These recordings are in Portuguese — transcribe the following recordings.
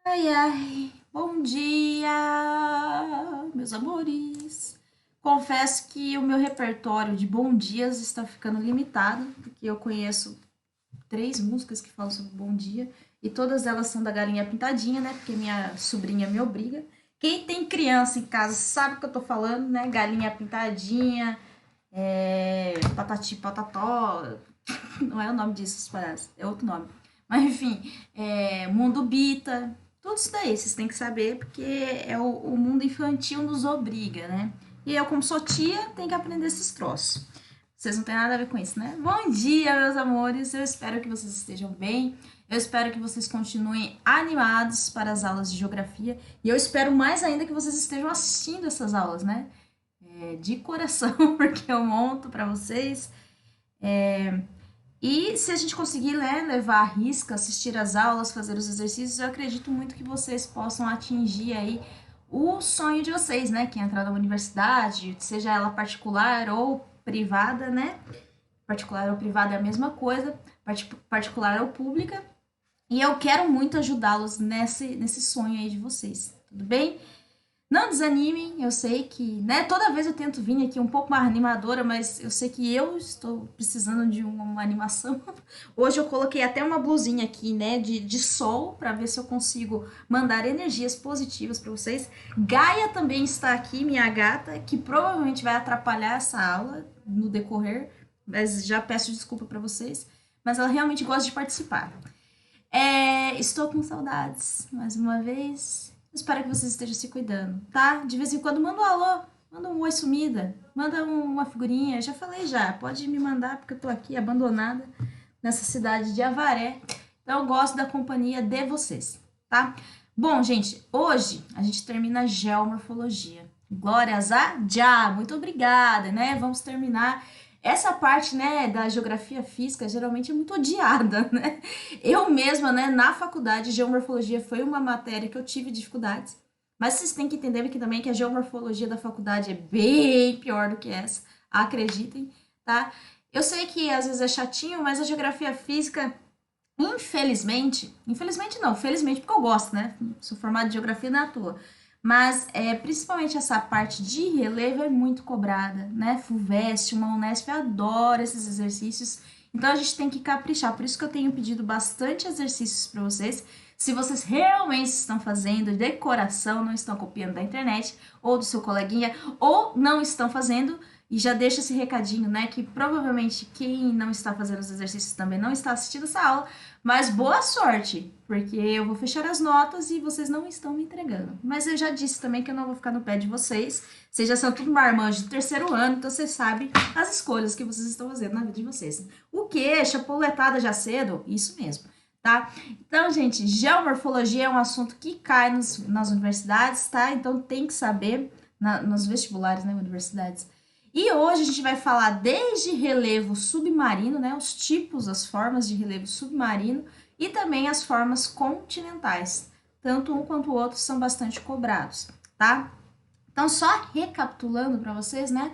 Ai, ai, bom dia, meus amores. Confesso que o meu repertório de bom dias está ficando limitado, porque eu conheço três músicas que falam sobre bom dia e todas elas são da Galinha Pintadinha, né? Porque minha sobrinha me obriga. Quem tem criança em casa sabe o que eu tô falando, né? Galinha Pintadinha, Patati Patató, não é o nome disso, parece, é outro nome. Mas enfim, Mundo Bita, tudo isso daí, vocês têm que saber, porque o mundo infantil nos obriga, né? E eu, como sou tia, tenho que aprender esses troços. Vocês não têm nada a ver com isso, né? Bom dia, meus amores. Eu espero que vocês estejam bem. Eu espero que vocês continuem animados para as aulas de geografia. E eu espero mais ainda que vocês estejam assistindo essas aulas, né? De coração, porque eu monto para vocês. E se a gente conseguir, né, levar a risca, assistir às aulas, fazer os exercícios, eu acredito muito que vocês possam atingir aí o sonho de vocês, né? Que é entrar na universidade, seja ela particular ou privada, né? Particular ou privada é a mesma coisa, particular ou pública. E eu quero muito ajudá-los nesse sonho aí de vocês, tudo bem? Não desanimem, eu sei que, né, toda vez eu tento vir aqui um pouco mais animadora, mas eu sei que eu estou precisando de uma animação. Hoje eu coloquei até uma blusinha aqui, né, de sol, para ver se eu consigo mandar energias positivas para vocês. Gaia também está aqui, minha gata, que provavelmente vai atrapalhar essa aula no decorrer, mas já peço desculpa para vocês, mas ela realmente gosta de participar. Estou com saudades, mais uma vez. Espero que vocês estejam se cuidando, tá? De vez em quando manda um alô, manda um oi sumida, manda uma figurinha. Já falei já, pode me mandar porque eu tô aqui abandonada nessa cidade de Avaré. Então eu gosto da companhia de vocês, tá? Bom, gente, hoje a gente termina geomorfologia. Glórias a Já, muito obrigada, né? Vamos terminar essa parte, né, da geografia física geralmente é muito odiada, né? Eu mesma, né, na faculdade, geomorfologia foi uma matéria que eu tive dificuldades, mas vocês têm que entender que também que a geomorfologia da faculdade é bem pior do que essa, acreditem, tá? Eu sei que às vezes é chatinho, mas a geografia física, infelizmente não, felizmente porque eu gosto, né? Sou formada em geografia na toa. Mas principalmente essa parte de relevo é muito cobrada, né? FUVEST, uma Unesp adora esses exercícios. Então a gente tem que caprichar. Por isso que eu tenho pedido bastante exercícios para vocês. Se vocês realmente estão fazendo de coração, não estão copiando da internet ou do seu coleguinha, ou não estão fazendo, e já deixa esse recadinho, né? Que provavelmente quem não está fazendo os exercícios também não está assistindo essa aula, mas boa sorte, porque eu vou fechar as notas e vocês não estão me entregando. Mas eu já disse também que eu não vou ficar no pé de vocês. Vocês já são tudo marmanjos do terceiro ano, então vocês sabem as escolhas que vocês estão fazendo na vida de vocês. O quê? Chapuletada já cedo? Isso mesmo, tá? Então, gente, geomorfologia é um assunto que cai nas universidades, tá? Então tem que saber, nos vestibulares, né, universidades. E hoje a gente vai falar desde relevo submarino, né, os tipos, as formas de relevo submarino e também as formas continentais. Tanto um quanto o outro são bastante cobrados, tá? Então, só recapitulando para vocês, né,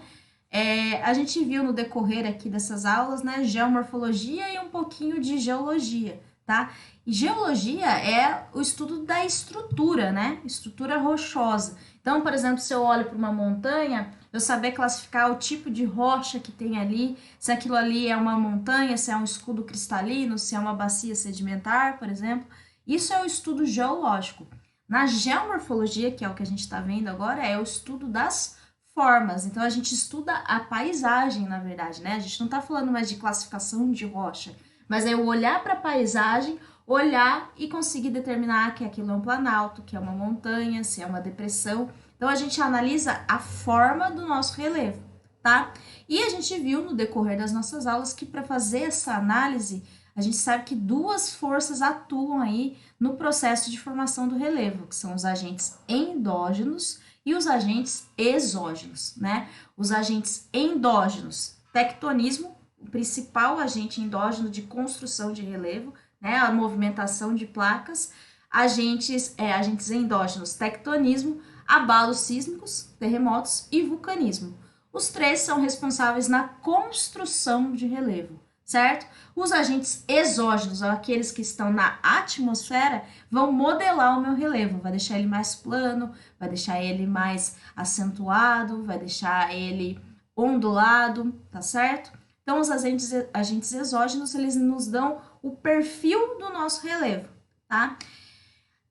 a gente viu no decorrer aqui dessas aulas, né, geomorfologia e um pouquinho de geologia, tá? E geologia é o estudo da estrutura, né? Estrutura rochosa. Então, por exemplo, se eu olho para uma montanha, eu saber classificar o tipo de rocha que tem ali, se aquilo ali é uma montanha, se é um escudo cristalino, se é uma bacia sedimentar, por exemplo. Isso é o estudo geológico. Na geomorfologia, que é o que a gente está vendo agora, é o estudo das formas. Então a gente estuda a paisagem, na verdade, né? A gente não está falando mais de classificação de rocha, mas é o olhar para a paisagem, olhar e conseguir determinar que aquilo é um planalto, que é uma montanha, se é uma depressão. Então a gente analisa a forma do nosso relevo, tá? E a gente viu no decorrer das nossas aulas que para fazer essa análise, a gente sabe que duas forças atuam aí no processo de formação do relevo, que são os agentes endógenos e os agentes exógenos, né? Os agentes endógenos, tectonismo, o principal agente endógeno de construção de relevo, né? A movimentação de placas, agentes endógenos, tectonismo, abalos sísmicos, terremotos e vulcanismo. Os três são responsáveis na construção de relevo, certo? Os agentes exógenos, aqueles que estão na atmosfera, vão modelar o meu relevo, vai deixar ele mais plano, vai deixar ele mais acentuado, vai deixar ele ondulado, tá certo? Então, os agentes exógenos, eles nos dão o perfil do nosso relevo, tá?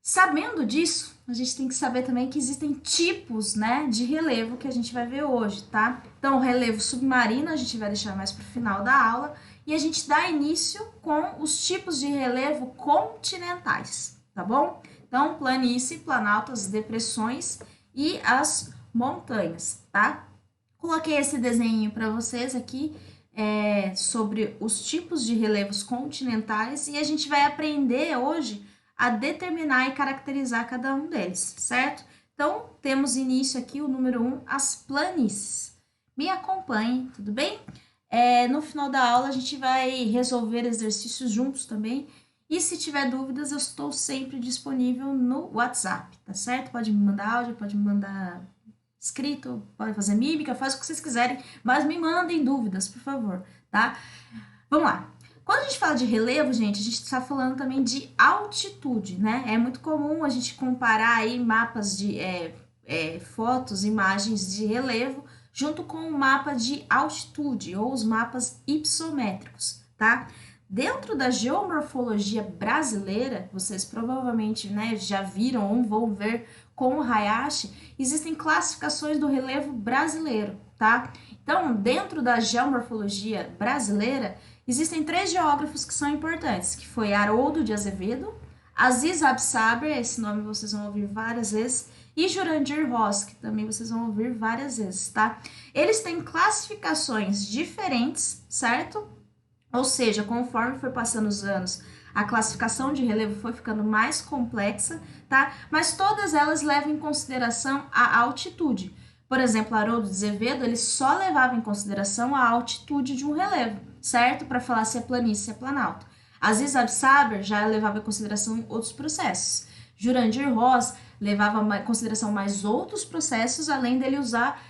Sabendo disso, a gente tem que saber também que existem tipos, né, de relevo que a gente vai ver hoje, tá? Então, o relevo submarino a gente vai deixar mais para o final da aula e a gente dá início com os tipos de relevo continentais, tá bom? Então, planície, planaltos, depressões e as montanhas, tá? Coloquei esse desenho para vocês aqui sobre os tipos de relevos continentais e a gente vai aprender hoje a determinar e caracterizar cada um deles, certo? Então, temos início aqui o número 1, as planícies. Me acompanhem, tudo bem? No final da aula a gente vai resolver exercícios juntos também. E se tiver dúvidas, eu estou sempre disponível no WhatsApp, tá certo? Pode me mandar áudio, pode me mandar escrito, pode fazer mímica, faz o que vocês quiserem, mas me mandem dúvidas, por favor, tá? Vamos lá. Quando a gente fala de relevo, gente, a gente está falando também de altitude, né? É muito comum a gente comparar aí mapas de fotos, imagens de relevo, junto com o mapa de altitude ou os mapas hipossométricos, tá? Dentro da geomorfologia brasileira, vocês provavelmente, né, já viram ou vão ver com o Hayashi, existem classificações do relevo brasileiro, tá? Então, dentro da geomorfologia brasileira, existem 3 geógrafos que são importantes, que foi Haroldo de Azevedo, Aziz Absaber, esse nome vocês vão ouvir várias vezes, e Jurandir Ross, que também vocês vão ouvir várias vezes, tá? Eles têm classificações diferentes, certo? Ou seja, conforme foi passando os anos, a classificação de relevo foi ficando mais complexa, tá? Mas todas elas levam em consideração a altitude. Por exemplo, Haroldo de Azevedo, ele só levava em consideração a altitude de um relevo, certo? Para falar se é planície, se é planalto. Aziz Absaber já levava em consideração outros processos. Jurandir Ross levava em consideração mais outros processos, além dele usar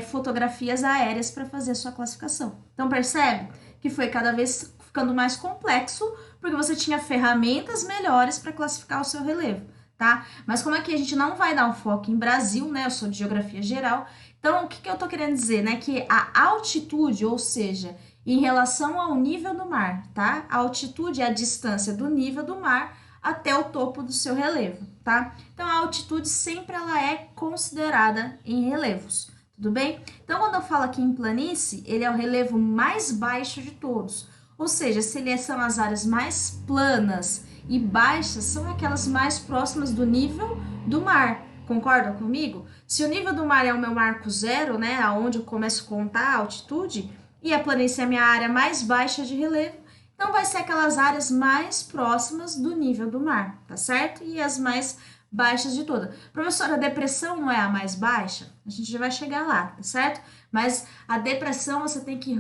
fotografias aéreas para fazer a sua classificação. Então, percebe que foi cada vez ficando mais complexo, porque você tinha ferramentas melhores para classificar o seu relevo, tá? Mas como aqui a gente não vai dar um foco em Brasil, né? Eu sou de geografia geral. Então, o que eu tô querendo dizer, né? Que a altitude, ou seja, em relação ao nível do mar, tá? A altitude é a distância do nível do mar até o topo do seu relevo, tá? Então, a altitude sempre ela é considerada em relevos, tudo bem? Então, quando eu falo aqui em planície, ele é o relevo mais baixo de todos. Ou seja, são as áreas mais planas e baixas, são aquelas mais próximas do nível do mar. Concordam comigo? Se o nível do mar é o meu marco zero, né, aonde eu começo a contar a altitude, e a planície é a minha área mais baixa de relevo, então vai ser aquelas áreas mais próximas do nível do mar, tá certo? E as mais baixas de todas. Professora, a depressão não é a mais baixa? A gente já vai chegar lá, tá certo? Mas a depressão você tem que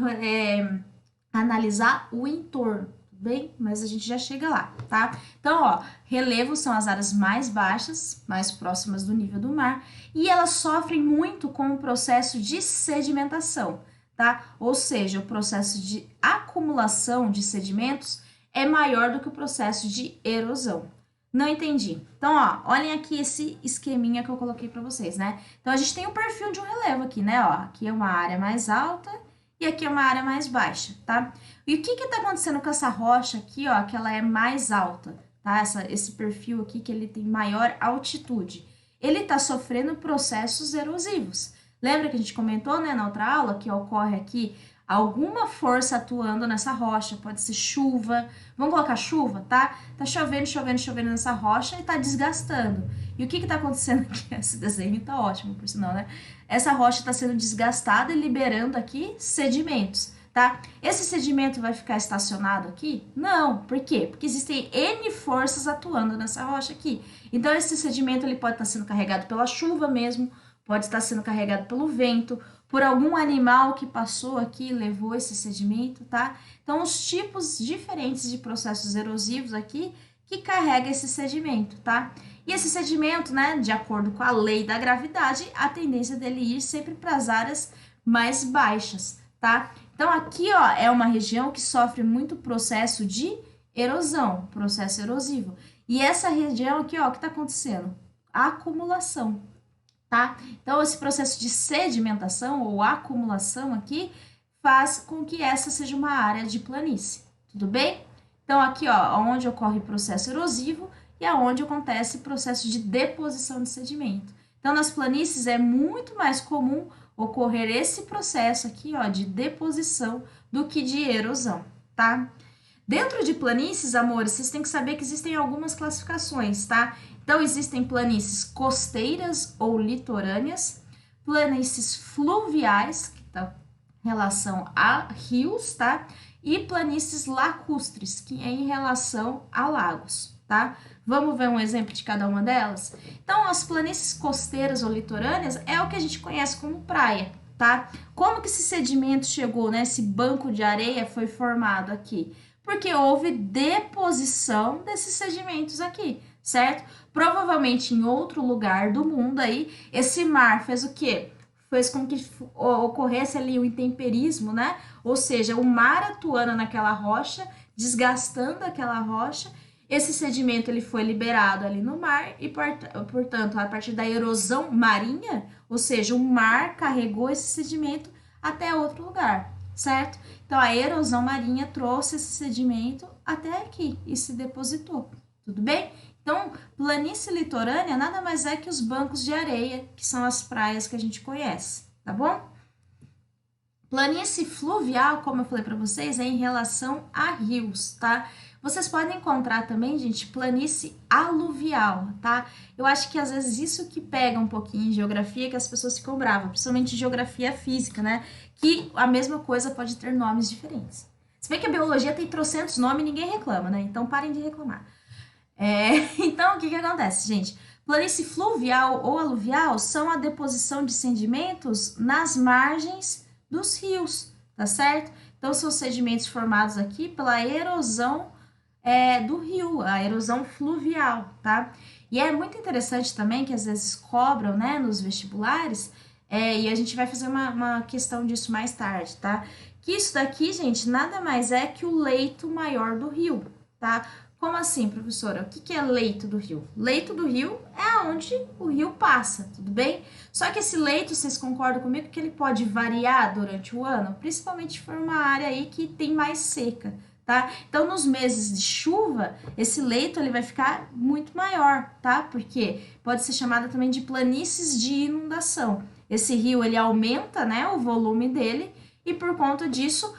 analisar o entorno, tudo bem? Mas a gente já chega lá, tá? Então, ó, relevos são as áreas mais baixas, mais próximas do nível do mar, e elas sofrem muito com o processo de sedimentação, tá? Ou seja, o processo de acumulação de sedimentos é maior do que o processo de erosão. Não entendi. Então, ó, olhem aqui esse esqueminha que eu coloquei para vocês, né? Então, a gente tem o perfil de um relevo aqui, né? Ó, aqui é uma área mais alta e aqui é uma área mais baixa, tá? E o que que tá acontecendo com essa rocha aqui, ó, que ela é mais alta, tá? Esse perfil aqui que ele tem maior altitude. Ele tá sofrendo processos erosivos. Lembra que a gente comentou, né, na outra aula, que ocorre aqui alguma força atuando nessa rocha, pode ser chuva, vamos colocar chuva, tá? Tá chovendo, chovendo, chovendo nessa rocha e tá desgastando. E o que que tá acontecendo aqui? Esse desenho tá ótimo, por sinal, né? Essa rocha tá sendo desgastada e liberando aqui sedimentos, tá? Esse sedimento vai ficar estacionado aqui? Não, por quê? Porque existem N forças atuando nessa rocha aqui. Então, esse sedimento ele pode estar sendo carregado pela chuva mesmo, pode estar sendo carregado pelo vento, por algum animal que passou aqui e levou esse sedimento, tá? Então, os tipos diferentes de processos erosivos aqui que carrega esse sedimento, tá? E esse sedimento, né, de acordo com a lei da gravidade, a tendência dele ir sempre para as áreas mais baixas, tá? Então, aqui, ó, é uma região que sofre muito processo de erosão, processo erosivo. E essa região aqui, ó, o que está acontecendo? Acumulação, tá? Então, esse processo de sedimentação ou acumulação aqui faz com que essa seja uma área de planície, tudo bem? Então, aqui, ó, onde ocorre processo erosivo e aonde acontece processo de deposição de sedimento. Então, nas planícies é muito mais comum ocorrer esse processo aqui, ó, de deposição do que de erosão, tá? Dentro de planícies, amores, vocês têm que saber que existem algumas classificações, tá? Então, existem planícies costeiras ou litorâneas, planícies fluviais, que estão em relação a rios, tá? E planícies lacustres, que é em relação a lagos, tá? Vamos ver um exemplo de cada uma delas? Então, as planícies costeiras ou litorâneas é o que a gente conhece como praia, tá? Como que esse sedimento chegou, né? Esse banco de areia foi formado aqui? Porque houve deposição desses sedimentos aqui, certo? Provavelmente em outro lugar do mundo aí, esse mar fez o quê? Fez com que ocorresse ali o intemperismo, né? Ou seja, o mar atuando naquela rocha, desgastando aquela rocha, esse sedimento ele foi liberado ali no mar e, portanto, a partir da erosão marinha, ou seja, o mar carregou esse sedimento até outro lugar, certo? Então, a erosão marinha trouxe esse sedimento até aqui e se depositou, tudo bem? Então, planície litorânea nada mais é que os bancos de areia, que são as praias que a gente conhece, tá bom? Planície fluvial, como eu falei para vocês, é em relação a rios, tá? Vocês podem encontrar também, gente, planície aluvial, tá? Eu acho que às vezes isso que pega um pouquinho em geografia, que as pessoas ficam bravas, principalmente em geografia física, né? Que a mesma coisa pode ter nomes diferentes. Se bem que a biologia tem trocentos nomes e ninguém reclama, né? Então parem de reclamar. Então, o que acontece, gente? Planície fluvial ou aluvial são a deposição de sedimentos nas margens dos rios, tá certo? Então, são sedimentos formados aqui pela erosão do rio, a erosão fluvial, tá? E é muito interessante também que às vezes cobram, né, nos vestibulares, e a gente vai fazer uma questão disso mais tarde, tá? Que isso daqui, gente, nada mais é que o leito maior do rio, tá? Como assim, professora? O que é leito do rio? Leito do rio é onde o rio passa, tudo bem? Só que esse leito, vocês concordam comigo que ele pode variar durante o ano? Principalmente se for uma área aí que tem mais seca, tá? Então, nos meses de chuva, esse leito ele vai ficar muito maior, tá? Porque pode ser chamado também de planícies de inundação. Esse rio, ele aumenta, né, o volume dele e por conta disso,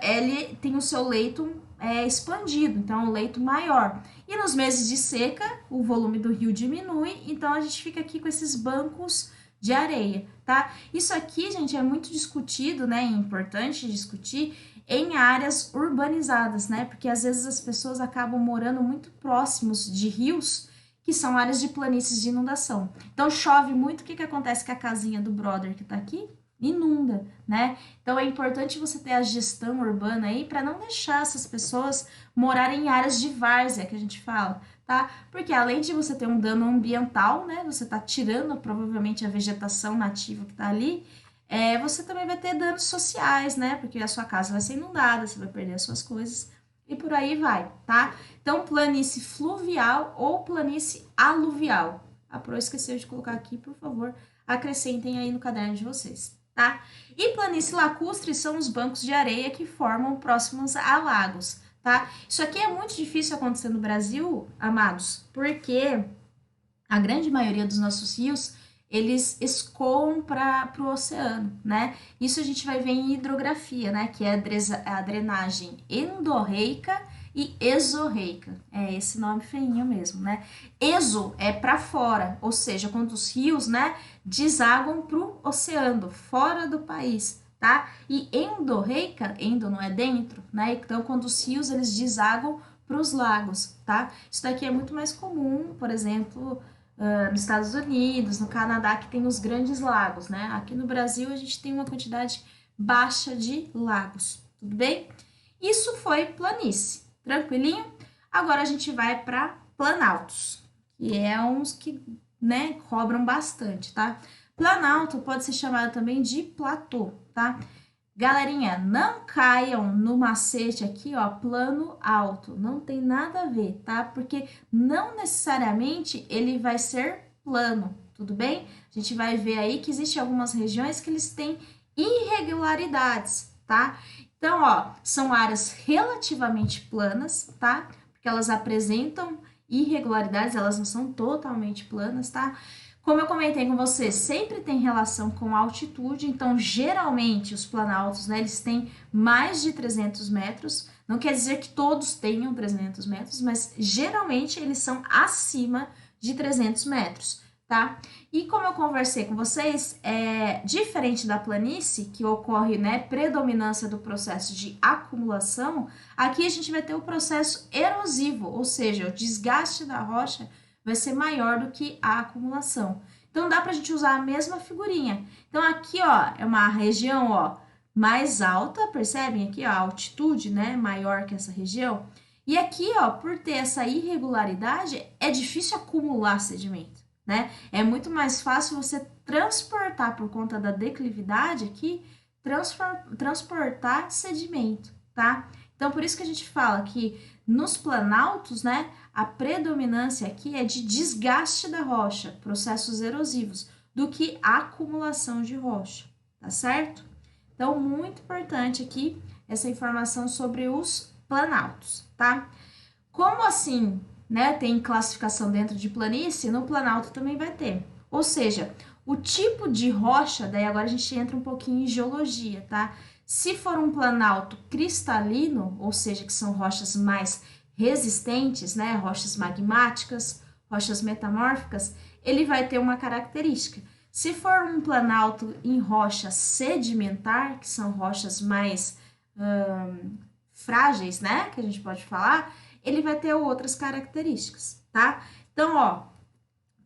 ele tem o seu leito expandido, então um leito maior. E nos meses de seca, o volume do rio diminui, então a gente fica aqui com esses bancos de areia, tá? Isso aqui, gente, é muito discutido, né? É importante discutir em áreas urbanizadas, né? Porque às vezes as pessoas acabam morando muito próximos de rios, que são áreas de planícies de inundação. Então chove muito, o que acontece com a casinha do brother que tá aqui? Inunda, né? Então é importante você ter a gestão urbana aí para não deixar essas pessoas morarem em áreas de várzea, que a gente fala, tá? Porque além de você ter um dano ambiental, né? Você tá tirando provavelmente a vegetação nativa que tá ali, você também vai ter danos sociais, né? Porque a sua casa vai ser inundada, você vai perder as suas coisas e por aí vai, tá? Então, planície fluvial ou planície aluvial. A Pro esqueceu de colocar aqui, por favor, acrescentem aí no caderno de vocês. Tá? E planície lacustre são os bancos de areia que formam próximos a lagos, tá? Isso aqui é muito difícil acontecer no Brasil, amados, porque a grande maioria dos nossos rios, eles escoam para o oceano, né? Isso a gente vai ver em hidrografia, né? Que é a drenagem endorreica e exorreica. É esse nome feinho mesmo, né? Exo é para fora, ou seja, quando os rios, né, desaguam para o oceano, fora do país, tá? E endorreica, endo não é dentro, né? Então, quando os rios, eles desaguam para os lagos, tá? Isso daqui é muito mais comum, por exemplo, nos Estados Unidos, no Canadá, que tem os grandes lagos, né? Aqui no Brasil, a gente tem uma quantidade baixa de lagos, tudo bem? Isso foi planície. Tranquilinho? Agora a gente vai para planaltos, que é uns que, né, cobram bastante, tá? Planalto pode ser chamado também de platô, tá? Galerinha, não caiam no macete aqui, ó, plano alto. Não tem nada a ver, tá? Porque não necessariamente ele vai ser plano, tudo bem? A gente vai ver aí que existem algumas regiões que eles têm irregularidades, tá? Então, ó, são áreas relativamente planas, tá? Porque elas apresentam irregularidades, elas não são totalmente planas, tá? Como eu comentei com você, sempre tem relação com altitude, então geralmente os planaltos, né, eles têm mais de 300 metros, não quer dizer que todos tenham 300 metros, mas geralmente eles são acima de 300 metros, tá? E como eu conversei com vocês, diferente da planície, que ocorre, né, predominância do processo de acumulação, aqui a gente vai ter o processo erosivo, ou seja, o desgaste da rocha vai ser maior do que a acumulação. Então, dá para a gente usar a mesma figurinha. Então, aqui, ó, é uma região, ó, mais alta, percebem aqui, ó, a altitude, né, maior que essa região. E aqui, ó, por ter essa irregularidade, é difícil acumular sedimento, né? É muito mais fácil você transportar, por conta da declividade aqui, transportar sedimento, tá? Então, por isso que a gente fala que nos planaltos, né, a predominância aqui é de desgaste da rocha, processos erosivos, do que acumulação de rocha, tá certo? Então, muito importante aqui essa informação sobre os planaltos, tá? Como assim, né, tem classificação dentro de planície, no planalto também vai ter. Ou seja, o tipo de rocha, daí agora a gente entra um pouquinho em geologia, tá? Se for um planalto cristalino, ou seja, que são rochas mais resistentes, né, rochas magmáticas, rochas metamórficas, ele vai ter uma característica. Se for um planalto em rocha sedimentar, que são rochas mais frágeis, né, que a gente pode falar, ele vai ter outras características, tá? Então, ó,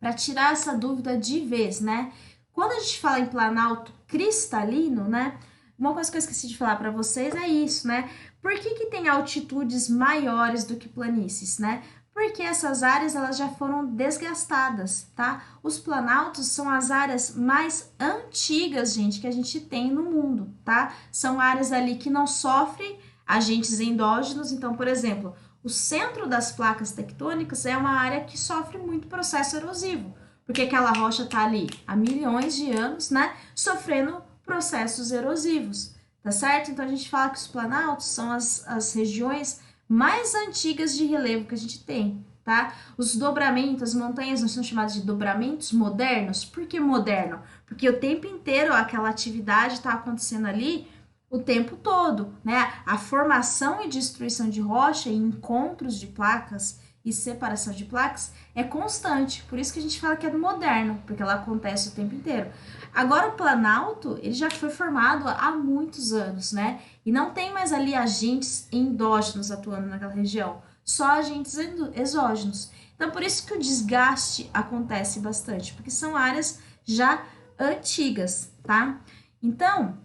para tirar essa dúvida de vez, né, quando a gente fala em planalto cristalino, né, uma coisa que eu esqueci de falar para vocês é isso, né? Por que tem altitudes maiores do que planícies, né? Porque essas áreas elas já foram desgastadas, tá? Os planaltos são as áreas mais antigas, gente, que a gente tem no mundo, tá? São áreas ali que não sofrem agentes endógenos. Então, por exemplo, o centro das placas tectônicas é uma área que sofre muito processo erosivo, porque aquela rocha tá ali há milhões de anos, né? Sofrendo processos erosivos, tá certo? Então a gente fala que os planaltos são as regiões mais antigas de relevo que a gente tem, tá? Os dobramentos, as montanhas não são chamadas de dobramentos modernos. Por que moderno? Porque o tempo inteiro aquela atividade está acontecendo ali o tempo todo, né? A formação e destruição de rocha e encontros de placas e separação de placas é constante, por isso que a gente fala que é moderno, porque ela acontece o tempo inteiro. Agora o planalto, ele já foi formado há muitos anos, né? E não tem mais ali agentes endógenos atuando naquela região, só agentes exógenos. Então por isso que o desgaste acontece bastante, porque são áreas já antigas, tá? Então,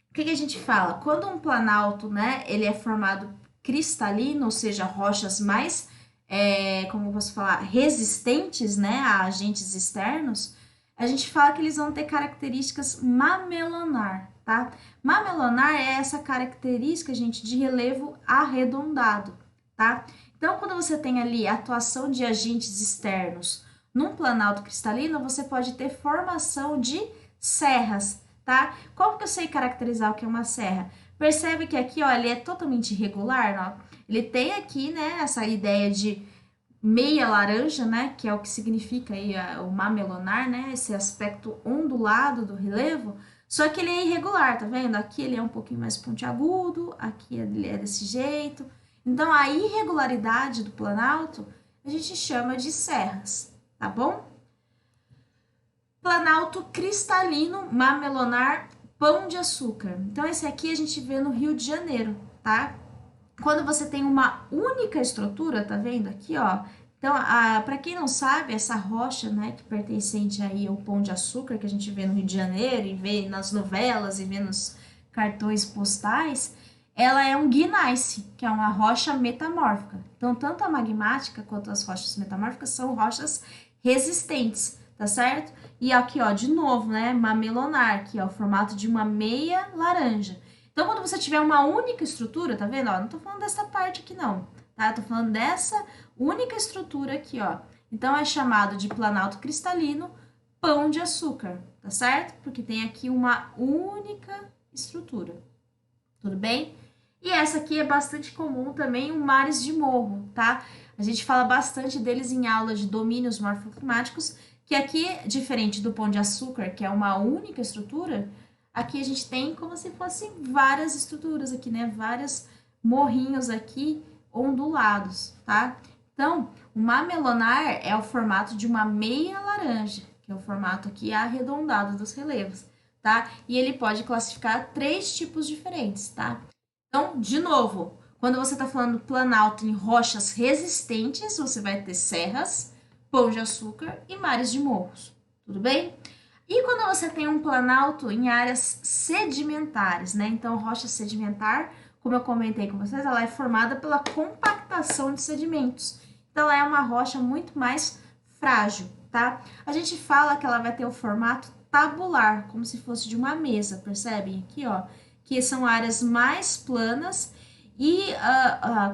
o que a gente fala? Quando um planalto, né, ele é formado cristalino, ou seja, rochas mais como eu posso falar, resistentes, né, a agentes externos, a gente fala que eles vão ter características mamelonar, tá? Mamelonar é essa característica, gente, de relevo arredondado, tá? Então, quando você tem ali a atuação de agentes externos num planalto cristalino, você pode ter formação de serras, tá? Como que eu sei caracterizar o que é uma serra? Percebe que aqui, ó, ele é totalmente irregular, ó. Ele tem aqui, né, essa ideia de meia laranja, né, que é o que significa aí o mamelonar, né, esse aspecto ondulado do relevo, só que ele é irregular, tá vendo? Aqui ele é um pouquinho mais pontiagudo, aqui ele é desse jeito. Então, a irregularidade do planalto a gente chama de serras, tá bom? Planalto cristalino, mamelonar, pão de açúcar. Então, esse aqui a gente vê no Rio de Janeiro, tá? Quando você tem uma única estrutura, tá vendo aqui, ó? Então, para quem não sabe, essa rocha, né, que pertencente aí ao Pão de Açúcar, que a gente vê no Rio de Janeiro e vê nas novelas e vê nos cartões postais, ela é um gneiss, que é uma rocha metamórfica. Então, tanto a magmática quanto as rochas metamórficas são rochas resistentes, tá certo? E aqui, ó, de novo, né, mamelonar, que é o formato de uma meia laranja. Então, quando você tiver uma única estrutura, tá vendo? Ó, não tô falando dessa parte aqui, não, tá? Tô falando dessa única estrutura aqui, ó. Então, é chamado de planalto cristalino pão de açúcar, tá certo? Porque tem aqui uma única estrutura, tudo bem? E essa aqui é bastante comum também, o mares de morro, tá? A gente fala bastante deles em aula de domínios morfoclimáticos, que aqui, diferente do pão de açúcar, que é uma única estrutura, aqui a gente tem como se fossem várias estruturas aqui, né? Vários morrinhos aqui ondulados, tá? Então, o mamelonar é o formato de uma meia laranja, que é o formato aqui arredondado dos relevos, tá? E ele pode classificar 3 tipos diferentes, tá? Então, de novo, quando você está falando planalto em rochas resistentes, você vai ter serras, pão de açúcar e mares de morros, tudo bem? E quando você tem um planalto em áreas sedimentares, né? Então, rocha sedimentar, como eu comentei com vocês, ela é formada pela compactação de sedimentos. Então, ela é uma rocha muito mais frágil, tá? A gente fala que ela vai ter o formato tabular, como se fosse de uma mesa, percebem? Aqui, ó, que são áreas mais planas e,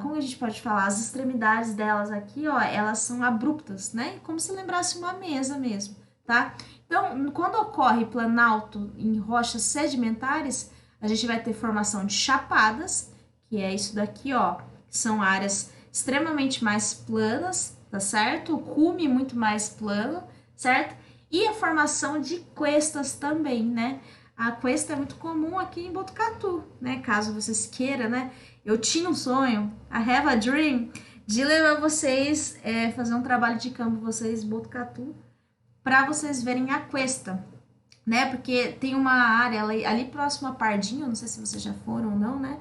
como a gente pode falar, as extremidades delas aqui, ó, elas são abruptas, né? Como se lembrasse uma mesa mesmo, tá? Então, quando ocorre planalto em rochas sedimentares, a gente vai ter formação de chapadas, que é isso daqui, ó, que são áreas extremamente mais planas, tá certo? O cume muito mais plano, certo? E a formação de cuestas também, né? A cuesta é muito comum aqui em Botucatu, né? Caso vocês queiram, né? Eu tinha um sonho, I have a dream, de levar vocês, fazer um trabalho de campo, vocês, em Botucatu, para vocês verem a cuesta, né? Porque tem uma área ali próximo a Pardinho, não sei se vocês já foram ou não, né?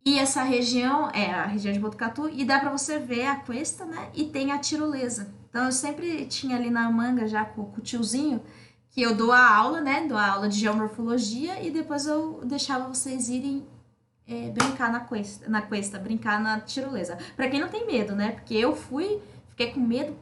E essa região é a região de Botucatu e dá para você ver a cuesta, né? E tem a tirolesa. Então eu sempre tinha ali na manga já com o tiozinho que eu dou a aula, né? Dou a aula de geomorfologia e depois eu deixava vocês irem brincar na cuesta, brincar na tirolesa. Para quem não tem medo, né? Porque eu fiquei com medo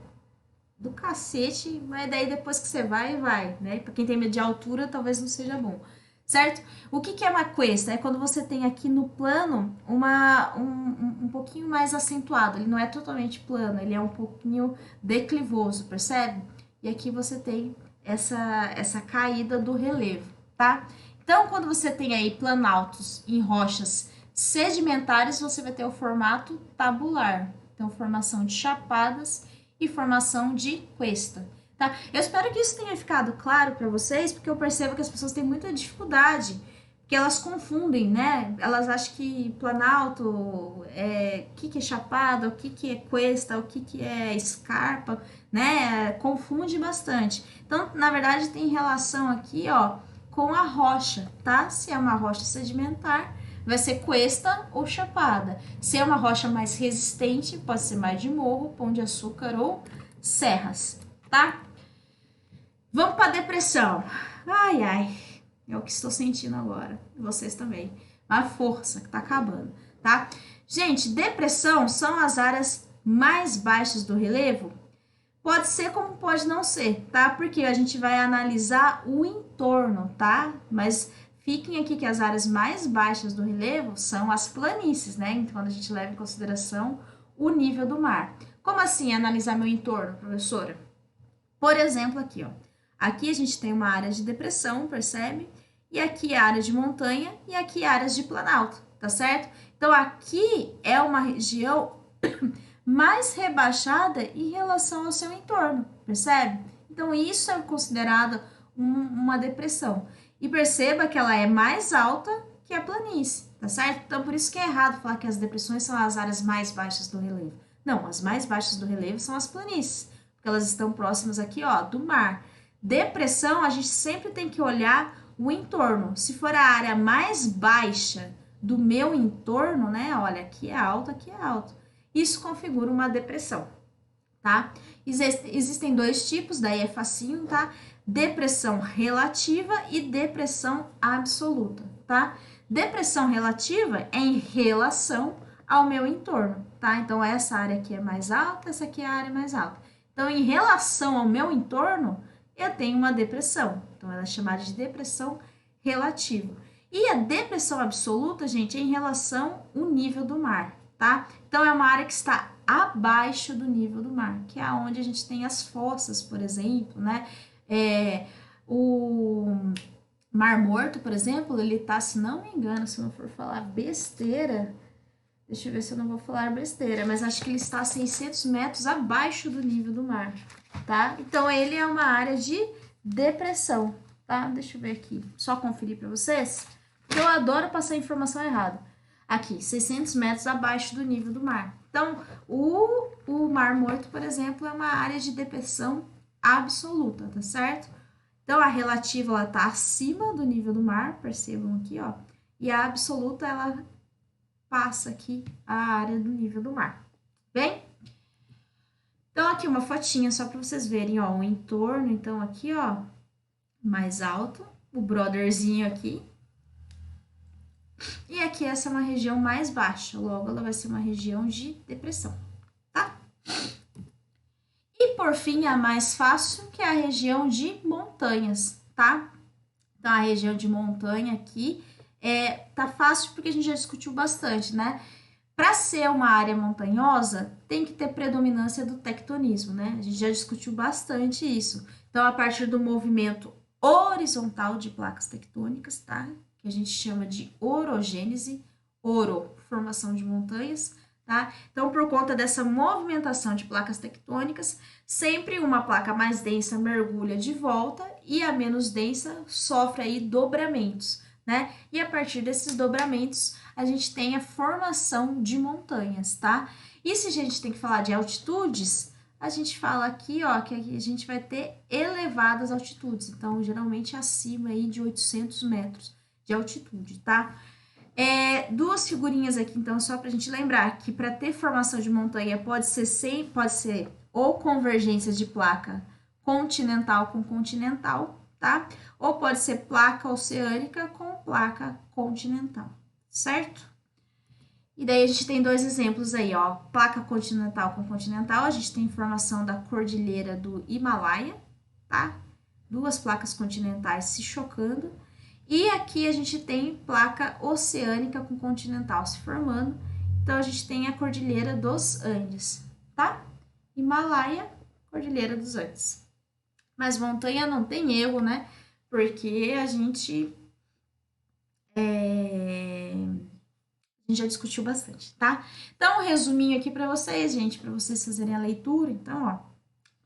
do cacete, mas daí depois que você vai, né? Para quem tem medo de altura, talvez não seja bom, certo? O que é uma cuesta? É quando você tem aqui no plano um pouquinho mais acentuado. Ele não é totalmente plano, ele é um pouquinho declivoso, percebe? E aqui você tem essa caída do relevo, tá? Então, quando você tem aí planaltos em rochas sedimentares, você vai ter o formato tabular. Então, formação de chapadas e formação de cuesta, tá? Eu espero que isso tenha ficado claro para vocês, porque eu percebo que as pessoas têm muita dificuldade, que elas confundem, né? Elas acham que planalto, o que é chapada, o que é cuesta, o que é escarpa, né? Confunde bastante. Então, na verdade, tem relação aqui, ó, com a rocha, tá? Se é uma rocha sedimentar, vai ser cuesta ou chapada. Se é uma rocha mais resistente, pode ser mais de morro, pão de açúcar ou serras, tá? Vamos para depressão. Ai, ai, é o que estou sentindo agora. Vocês também. A força que tá acabando, tá? Gente, depressão são as áreas mais baixas do relevo. Pode ser como pode não ser, tá? Porque a gente vai analisar o entorno, tá? Mas fiquem aqui que as áreas mais baixas do relevo são as planícies, né? Então, a gente leva em consideração o nível do mar. Como assim analisar meu entorno, professora? Por exemplo, aqui, ó. Aqui a gente tem uma área de depressão, percebe? E aqui a área de montanha e aqui áreas de planalto, tá certo? Então, aqui é uma região mais rebaixada em relação ao seu entorno, percebe? Então, isso é considerado uma depressão. E perceba que ela é mais alta que a planície, tá certo? Então, por isso que é errado falar que as depressões são as áreas mais baixas do relevo. Não, as mais baixas do relevo são as planícies, porque elas estão próximas aqui, ó, do mar. Depressão, a gente sempre tem que olhar o entorno. Se for a área mais baixa do meu entorno, né? Olha, aqui é alto, aqui é alto. Isso configura uma depressão, tá? Existem 2 tipos, daí é facinho, tá? Depressão relativa e depressão absoluta, tá? Depressão relativa é em relação ao meu entorno, tá? Então, essa área aqui é mais alta, essa aqui é a área mais alta. Então, em relação ao meu entorno, eu tenho uma depressão. Então, ela é chamada de depressão relativo. E a depressão absoluta, gente, é em relação ao nível do mar, tá? Então, é uma área que está abaixo do nível do mar, que é onde a gente tem as fossas, por exemplo, né? O Mar Morto, por exemplo, ele tá, se não me engano, se eu não for falar besteira, deixa eu ver se eu não vou falar besteira, mas acho que ele está a 600 metros abaixo do nível do mar, tá? Então, ele é uma área de depressão, tá? Deixa eu ver aqui, só conferir para vocês, porque eu adoro passar informação errada. Aqui, 600 metros abaixo do nível do mar. Então, o Mar Morto, por exemplo, é uma área de depressão absoluta, tá certo? Então, a relativa, ela tá acima do nível do mar, percebam aqui, ó. E a absoluta, ela passa aqui a área do nível do mar, bem? Então, aqui uma fotinha só para vocês verem, ó, o entorno, então, aqui, ó, mais alto, o brotherzinho aqui. E aqui essa é uma região mais baixa, logo ela vai ser uma região de depressão, tá? E por fim, a mais fácil, que é a região de montanhas, tá? Então, a região de montanha aqui tá fácil porque a gente já discutiu bastante, né? Para ser uma área montanhosa, tem que ter predominância do tectonismo, né? A gente já discutiu bastante isso. Então, a partir do movimento horizontal de placas tectônicas, tá? Que a gente chama de orogênese, formação de montanhas, tá? Então, por conta dessa movimentação de placas tectônicas, sempre uma placa mais densa mergulha de volta e a menos densa sofre aí dobramentos, né? E a partir desses dobramentos, a gente tem a formação de montanhas, tá? E se a gente tem que falar de altitudes, a gente fala aqui, ó, que a gente vai ter elevadas altitudes, então, geralmente acima aí de 800 metros de altitude, tá? Duas figurinhas aqui, então, só pra gente lembrar que para ter formação de montanha pode ser ou convergência de placa continental com continental, tá? Ou pode ser placa oceânica com placa continental, certo? E daí a gente tem dois exemplos aí, ó, placa continental com continental, a gente tem formação da cordilheira do Himalaia, tá? Duas placas continentais se chocando. E aqui a gente tem placa oceânica com continental se formando. Então, a gente tem a Cordilheira dos Andes, tá? Himalaia, Cordilheira dos Andes. Mas montanha não tem erro, né? Porque a gente já discutiu bastante, tá? Então, um resuminho aqui para vocês, gente, para vocês fazerem a leitura. Então, ó,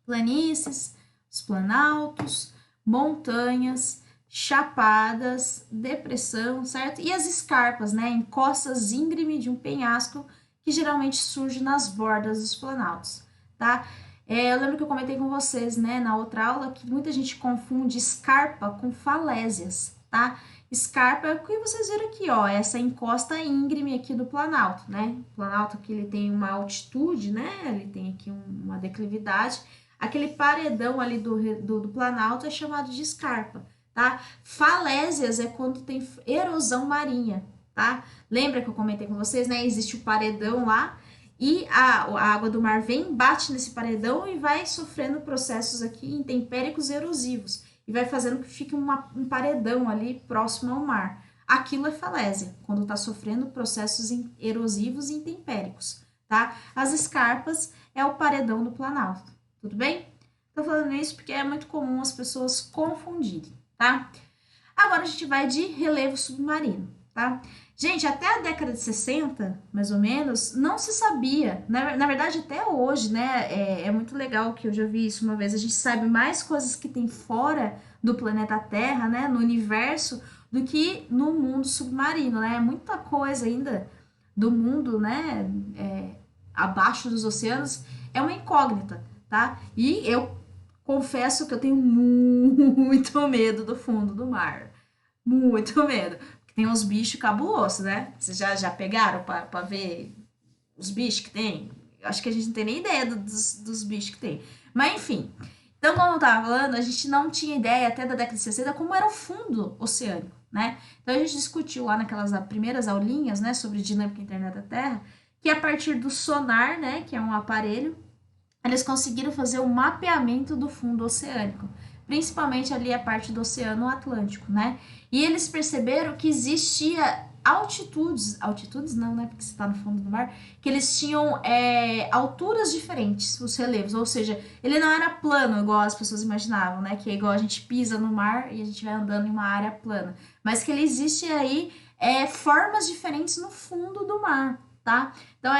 planícies, os planaltos, montanhas, chapadas, depressão, certo? E as escarpas, né? Encostas íngreme de um penhasco que geralmente surge nas bordas dos planaltos, tá? Eu lembro que eu comentei com vocês, né, na outra aula, que muita gente confunde escarpa com falésias, tá? Escarpa é o que vocês viram aqui, ó, essa encosta íngreme aqui do planalto, né? O planalto aqui ele tem uma altitude, né? Ele tem aqui uma declividade. Aquele paredão ali do planalto é chamado de escarpa, tá? Falésias é quando tem erosão marinha, tá? Lembra que eu comentei com vocês, né? Existe o paredão lá e a água do mar vem, bate nesse paredão e vai sofrendo processos aqui intempéricos erosivos e vai fazendo que fique um paredão ali próximo ao mar. Aquilo é falésia, quando está sofrendo processos erosivos e intempéricos, tá? As escarpas é o paredão do planalto, tudo bem? Tô falando isso porque é muito comum as pessoas confundirem, tá? Agora a gente vai de relevo submarino, tá? Gente, até a década de 60, mais ou menos, não se sabia. Na verdade, até hoje, né? É muito legal que eu já vi isso uma vez. A gente sabe mais coisas que tem fora do planeta Terra, né? No universo, do que no mundo submarino, né? Muita coisa ainda do mundo, né? Abaixo dos oceanos é uma incógnita, tá? E eu confesso que eu tenho muito medo do fundo do mar. Muito medo. Tem uns bichos cabulosos, né? Vocês já pegaram pra ver os bichos que tem? Eu acho que a gente não tem nem ideia dos bichos que tem. Mas enfim. Então, como eu tava falando, a gente não tinha ideia até da década de 60 como era o fundo oceânico, né? Então, a gente discutiu lá naquelas primeiras aulinhas, né, sobre dinâmica interna da Terra, que a partir do sonar, né, que é um aparelho, eles conseguiram fazer o mapeamento do fundo oceânico. principalmente ali a parte do Oceano Atlântico, né? E eles perceberam que existia altitudes não, né? Porque você está no fundo do mar, que eles tinham alturas diferentes, os relevos, ou seja, ele não era plano igual as pessoas imaginavam, né? Que é igual a gente pisa no mar e a gente vai andando em uma área plana, mas que ele existe aí formas diferentes no fundo do mar, tá? Então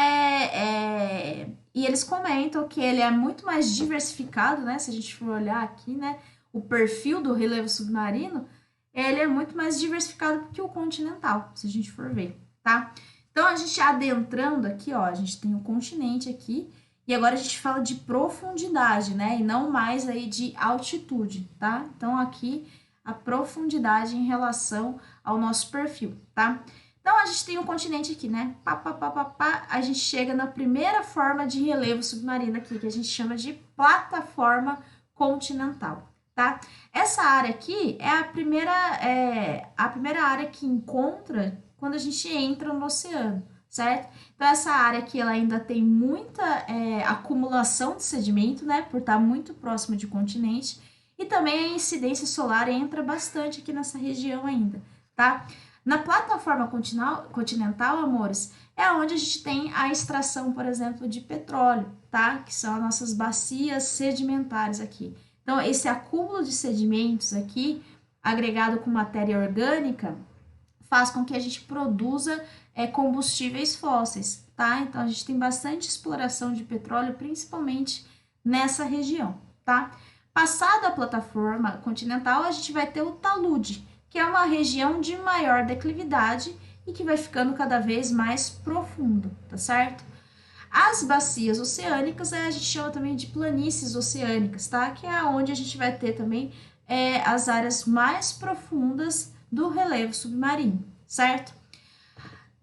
e eles comentam que ele é muito mais diversificado, né? Se a gente for olhar aqui, né? O perfil do relevo submarino, ele é muito mais diversificado que o continental, se a gente for ver, tá? Então, a gente adentrando aqui, ó, a gente tem o continente aqui, e agora a gente fala de profundidade, né? E não mais aí de altitude, tá? Então, aqui, a profundidade em relação ao nosso perfil, tá? Então, a gente tem o continente aqui, né? A gente chega na primeira forma de relevo submarino aqui, que a gente chama de plataforma continental, tá? Essa área aqui é a primeira área que encontra quando a gente entra no oceano, certo? Então, essa área aqui, ela ainda tem muita acumulação de sedimento, né? Por estar muito próximo de continente. E também a incidência solar entra bastante aqui nessa região ainda, tá? Na plataforma continental, amores, é onde a gente tem a extração, por exemplo, de petróleo, tá? Que são as nossas bacias sedimentares aqui. Então, esse acúmulo de sedimentos aqui, agregado com matéria orgânica, faz com que a gente produza combustíveis fósseis, tá? Então, a gente tem bastante exploração de petróleo, principalmente nessa região, tá? Passada a plataforma continental, a gente vai ter o talude, que é uma região de maior declividade e que vai ficando cada vez mais profundo, tá certo? As bacias oceânicas a gente chama também de planícies oceânicas, tá? Que é onde a gente vai ter também as áreas mais profundas do relevo submarino, certo?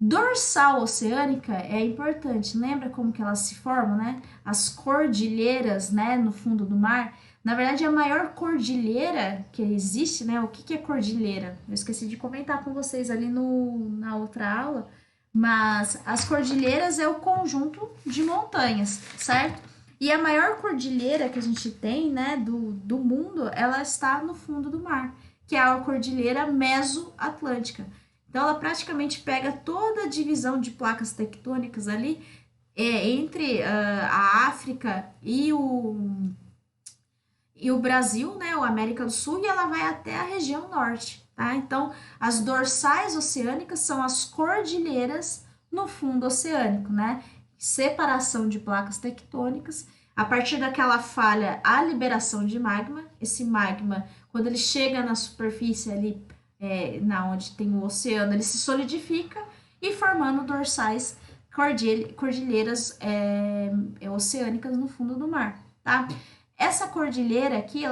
Dorsal oceânica é importante, lembra como que elas se formam, né? As cordilheiras, né, no fundo do mar. Na verdade, a maior cordilheira que existe, né? O que é cordilheira? Eu esqueci de comentar com vocês ali na outra aula, mas as cordilheiras é o conjunto de montanhas, certo? E a maior cordilheira que a gente tem, né, do mundo, ela está no fundo do mar, que é a cordilheira mesoatlântica. Então, ela praticamente pega toda a divisão de placas tectônicas ali entre a África e o Brasil, né, o América do Sul, e ela vai até a região norte, tá? Então, as dorsais oceânicas são as cordilheiras no fundo oceânico, né? Separação de placas tectônicas. A partir daquela falha, a liberação de magma. Esse magma, quando ele chega na superfície ali, na onde tem o oceano, ele se solidifica e formando dorsais cordilheiras oceânicas no fundo do mar, tá? Essa cordilheira aqui,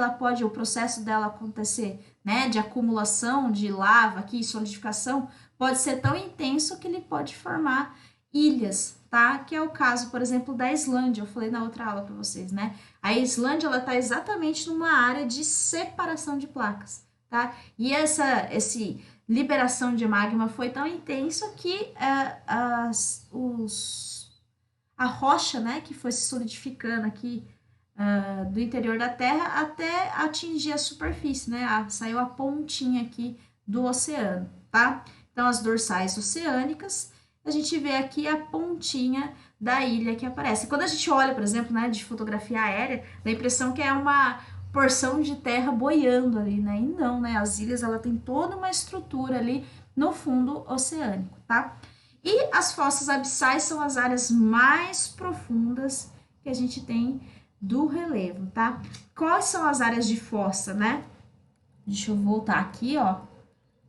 o processo dela acontecer, né, de acumulação de lava aqui, solidificação, pode ser tão intenso que ele pode formar ilhas, tá? Que é o caso, por exemplo, da Islândia, eu falei na outra aula para vocês, né? A Islândia, ela tá exatamente numa área de separação de placas, tá? E essa liberação de magma foi tão intenso que a rocha, né, que foi se solidificando aqui do interior da Terra até atingir a superfície, né? Saiu a pontinha aqui do oceano, tá? Então, as dorsais oceânicas, a gente vê aqui a pontinha da ilha que aparece. Quando a gente olha, por exemplo, né, de fotografia aérea, dá a impressão que é uma porção de terra boiando ali, né? E não, né? As ilhas, ela tem toda uma estrutura ali no fundo oceânico, tá? E as fossas abissais são as áreas mais profundas que a gente tem do relevo, tá? Quais são as áreas de fossa, né? Deixa eu voltar aqui, ó,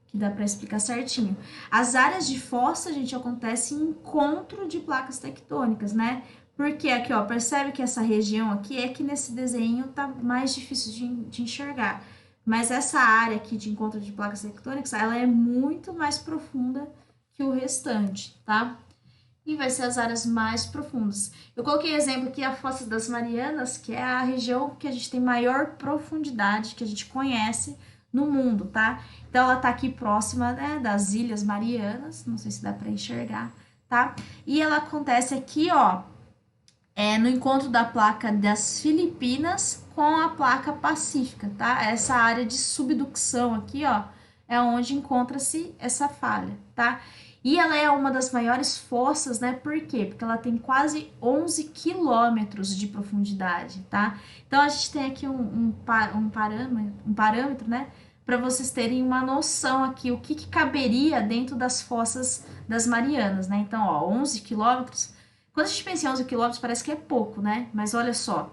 que dá para explicar certinho. As áreas de fossa, gente, acontece em encontro de placas tectônicas, né? Porque aqui, ó, percebe que essa região aqui é que nesse desenho tá mais difícil de enxergar. Mas essa área aqui de encontro de placas tectônicas, ela é muito mais profunda que o restante, tá? E vai ser as áreas mais profundas. Eu coloquei exemplo aqui a Fossa das Marianas, que é a região que a gente tem maior profundidade, que a gente conhece no mundo, tá? Então, ela tá aqui próxima, né, das Ilhas Marianas, não sei se dá para enxergar, tá? E ela acontece aqui, ó, no encontro da placa das Filipinas com a placa pacífica, tá? Essa área de subducção aqui, ó, é onde encontra-se essa falha, tá? E ela é uma das maiores fossas, né? Por quê? Porque ela tem quase 11 quilômetros de profundidade, tá? Então a gente tem aqui um parâmetro, né? Para vocês terem uma noção aqui, o que caberia dentro das fossas das Marianas, né? Então, ó, 11 quilômetros. Quando a gente pensa em 11 quilômetros, parece que é pouco, né? Mas olha só,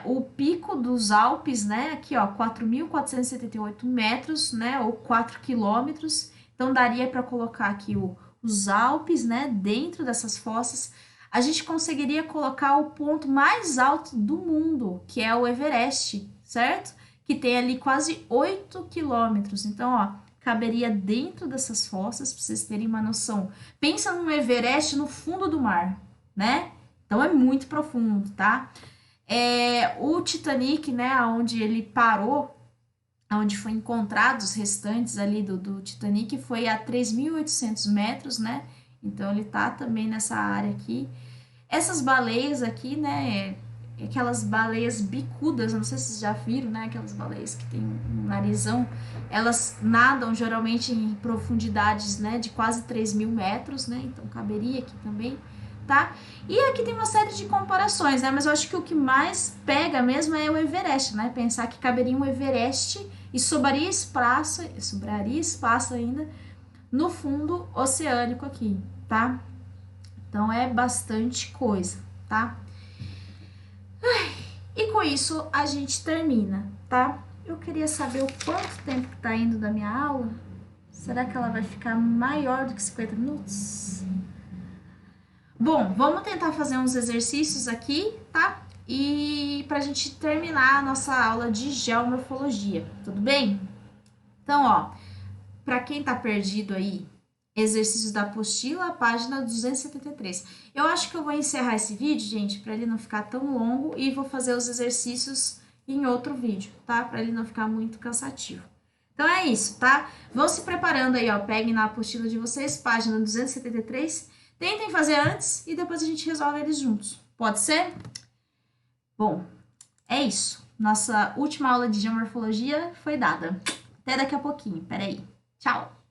o pico dos Alpes, né? Aqui, ó, 4.478 metros, né? Ou 4 quilômetros. Então, daria para colocar aqui os Alpes, né? Dentro dessas fossas. A gente conseguiria colocar o ponto mais alto do mundo, que é o Everest, certo? Que tem ali quase 8 quilômetros. Então, ó, caberia dentro dessas fossas, para vocês terem uma noção. Pensa num Everest no fundo do mar, né? Então é muito profundo, tá? O Titanic, né, onde ele parou, onde foi encontrado os restantes ali do Titanic, foi a 3.800 metros, né? Então ele tá também nessa área aqui. Essas baleias aqui, né, aquelas baleias bicudas, não sei se vocês já viram, né, aquelas baleias que tem um narizão, elas nadam geralmente em profundidades, né, de quase 3.000 metros, né, então caberia aqui também, tá? E aqui tem uma série de comparações, né, mas eu acho que o que mais pega mesmo é o Everest, né, pensar que caberia um Everest e sobraria espaço ainda no fundo oceânico aqui, tá? Então é bastante coisa, tá? E com isso a gente termina, tá? Eu queria saber o quanto tempo tá indo da minha aula. Será que ela vai ficar maior do que 50 minutos? Bom, vamos tentar fazer uns exercícios aqui, tá? E pra gente terminar a nossa aula de geomorfologia, tudo bem? Então, ó, para quem tá perdido aí, exercícios da apostila, página 273. Eu acho que eu vou encerrar esse vídeo, gente, para ele não ficar tão longo e vou fazer os exercícios em outro vídeo, tá? Para ele não ficar muito cansativo. Então é isso, tá? Vão se preparando aí, ó. Peguem na apostila de vocês, página 273. Tentem fazer antes e depois a gente resolve eles juntos. Pode ser? Bom, é isso. Nossa última aula de geomorfologia foi dada. Até daqui a pouquinho. Peraí. Tchau!